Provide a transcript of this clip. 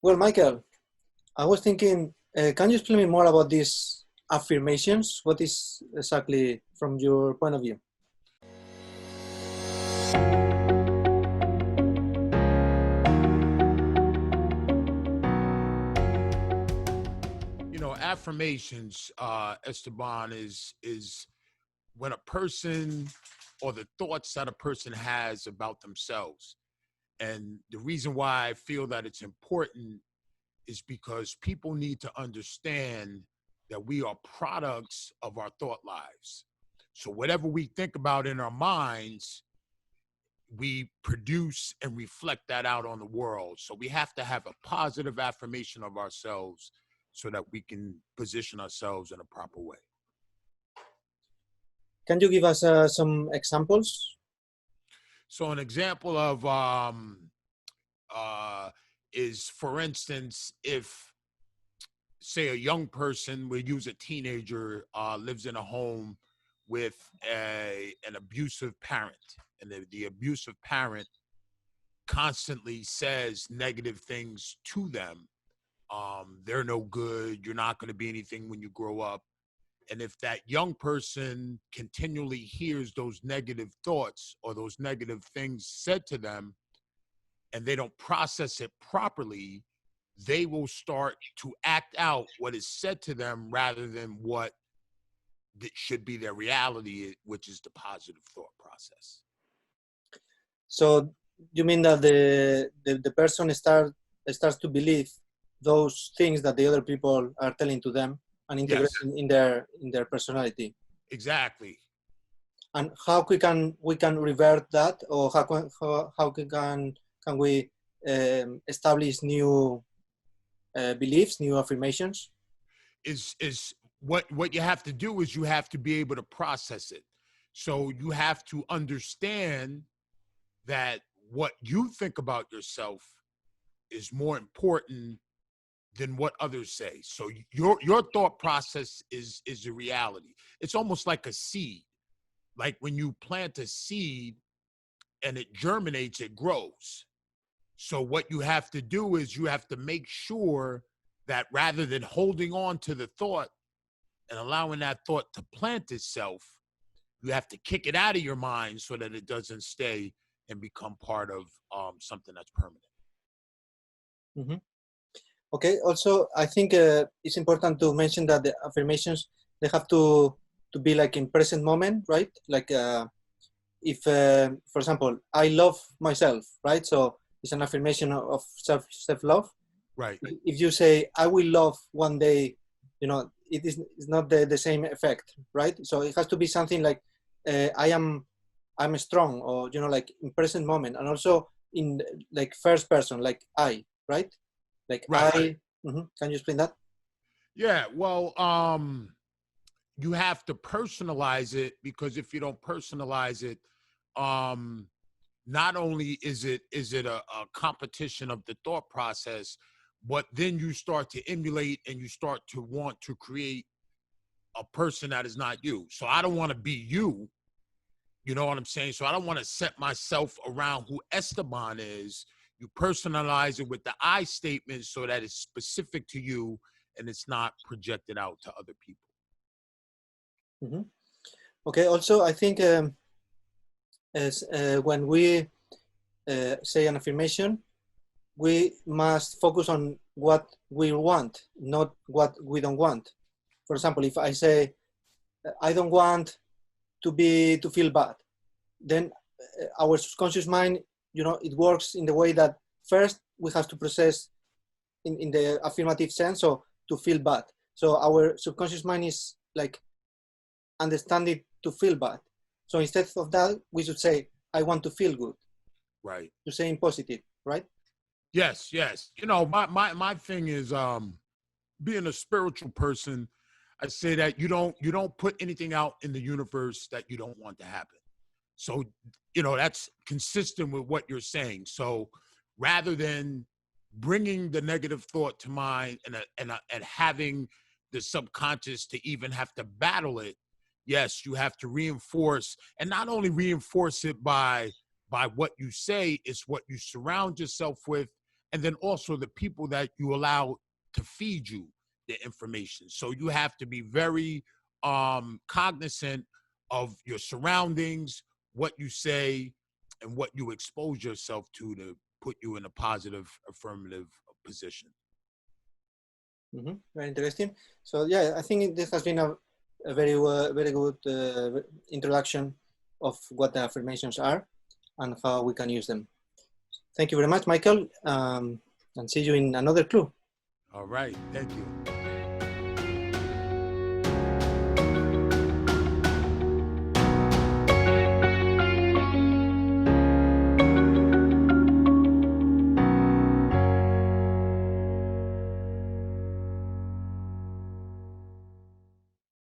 Well, Michael, I was thinking, can you explain me more about these affirmations? What is exactly from your point of view? Affirmations, Esteban, is when a person or the thoughts that a person has about themselves. And the reason why I feel that it's important is because people need to understand that we are products of our thought lives. So whatever we think about in our minds, we produce and reflect that out on the world. So we have to have a positive affirmation of ourselves so that we can position ourselves in a proper way. Can you give us some examples? So an example of is, for instance, if, say, a young person, we use a teenager, lives in a home with an abusive parent, and the abusive parent constantly says negative things to them. They're no good. You're not going to be anything when you grow up. And if that young person continually hears those negative thoughts or those negative things said to them, and they don't process it properly, they will start to act out what is said to them rather than what should be their reality, which is the positive thought process. So you mean that the person starts to believe those things that the other people are telling to them and integrate Yes, in their personality? exactly. And how we can revert that, or how can we establish new beliefs, new affirmations? Is what you have to do is you have to be able to process it. So you have to understand that what you think about yourself is more important than what others say. So your thought process is a reality. It's almost like a seed. Like when you plant a seed and it germinates, it grows. So what you have to do is you have to make sure that rather than holding on to the thought and allowing that thought to plant itself, you have to kick it out of your mind so that it doesn't stay and become part of something that's permanent. Mm-hmm. Okay. Also, I think it's important to mention that the affirmations, they have to be like in present moment, right? Like if, for example, I love myself, right? So it's an affirmation of self love. Right. If you say I will love one day, it's not the same effect, right? So it has to be something like I'm strong, or like in present moment, and also in like first person, like I, right? Like Right. Can you explain that? Yeah. Well, you have to personalize it, because if you don't personalize it, not only is it a competition of the thought process, but then you start to emulate and you start to want to create a person that is not you. So I don't want to be you. You know what I'm saying? So I don't want to set myself around who Esteban is. You personalize it with the I statement so that it's specific to you and it's not projected out to other people. Mm-hmm. Okay. Also, I think when we say an affirmation, we must focus on what we want, not what we don't want. For example, if I say I don't want to feel bad, then our subconscious mind, it works in the way that first we have to process in the affirmative sense, so to feel bad. So our subconscious mind is like understanding to feel bad. So instead of that, we should say I want to feel good. Right. To say in positive, right? Yes, yes. My thing is being a spiritual person, I say that you don't put anything out in the universe that you don't want to happen. So, that's consistent with what you're saying. So rather than bringing the negative thought to mind and having the subconscious to even have to battle it, yes, you have to reinforce, and not only reinforce it by what you say, it's what you surround yourself with and then also the people that you allow to feed you the information. So you have to be very cognizant of your surroundings, what you say, and what you expose yourself to put you in a positive, affirmative position. Very interesting. So yeah, I think this has been a very good introduction of what the affirmations are and how we can use them. Thank you very much, Michael, and see you in another clue. All right, thank you.